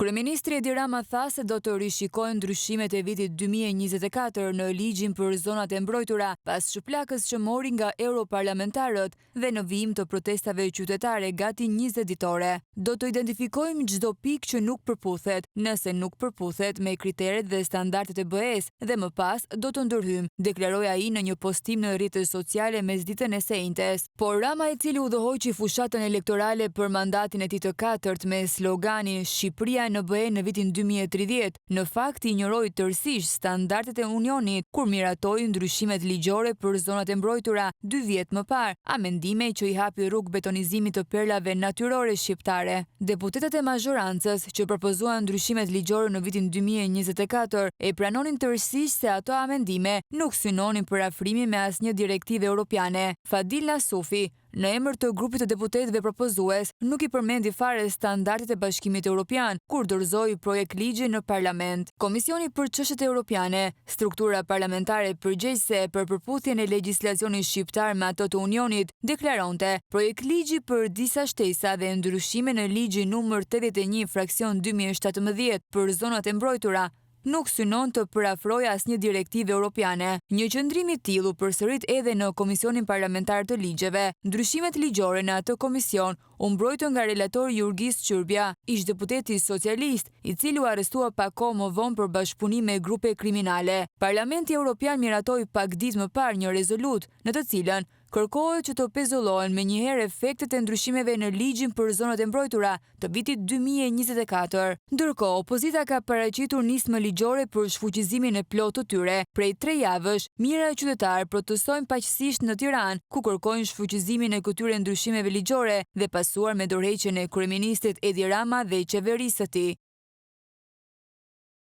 Kryeministri Edi Rama tha se do të rishikojnë ndryshimet e vitit 2024 në ligjin për zonat e mbrojtura pas shpllakës që mori nga europarlamentarët dhe në vijim të protestave qytetare gati 20 ditore. Do të identifikojmë çdo pikë që nuk përputhet, nëse nuk përputhet me kriteret dhe standardet e BE-s dhe më pas do të ndërhyjmë, deklaroi ai në një postim në rrjetet sociale mesditën e së njëjtës. Por Rama, i cili udhëhoqi fushatën elektorale për mandatin e tij të katërt me sloganin Shqipëria në BE në vitin 2030, në fakt injoroi tërësisht standardet e Unionit kur miratoi ndryshimet ligjore për zonat e mbrojtura 2 vjet më parë, amendime që i hapi rrugë betonizimit të perlave natyrore shqiptare. Deputetët e mazhorancës që propozuan ndryshimet ligjore në vitin 2024 e pranonin tërësisht se ato amendime nuk synonin për afrimin me asnjë direktive europiane. Fadil Nasufi, në emër të grupit të deputetëve propozues, nuk i përmendi fare standardet e Bashkimit Evropian kur dorëzoi projekt ligji në parlament. Komisioni për Çështjet Evropiane, struktura parlamentare përgjegjëse për përputhjen e legjislacionit shqiptar me ato të Unionit, deklaronte projekt ligji për disa shtesa dhe ndryshime në ligjin numër 81 fraksion 2017 për zonat e mbrojtura nuk synon të përafrojë asnjë direktive europiane. Një qëndrim i tillë u përsërit edhe në Komisionin Parlamentar të Ligjeve. Ndryshimet ligjore në atë komision u mbrojtën nga relatori Jurgis Çurbja, ish deputeti socialist, i cili u arrestua pak kohë më vonë për bashkëpunim me grupe kriminale. Parlamenti Evropian miratoi pak ditë më parë një rezolutë në të cilën kërkohet që të pezullohen menjëherë efektet e ndryshimeve në ligjin për zonat e mbrojtura të vitit 2024. Ndërkohë, opozita ka paraqitur nismë ligjore për shfuqizimin e plotë të tyre. Prej 3 javësh, mijëra qytetarë protestojnë paqësisht në Tiranë, ku kërkojnë shfuqizimin e këtyre ndryshimeve ligjore dhe pasuar me dorëheqjen e kryeministit Edi Rama dhe qeverisë së tij.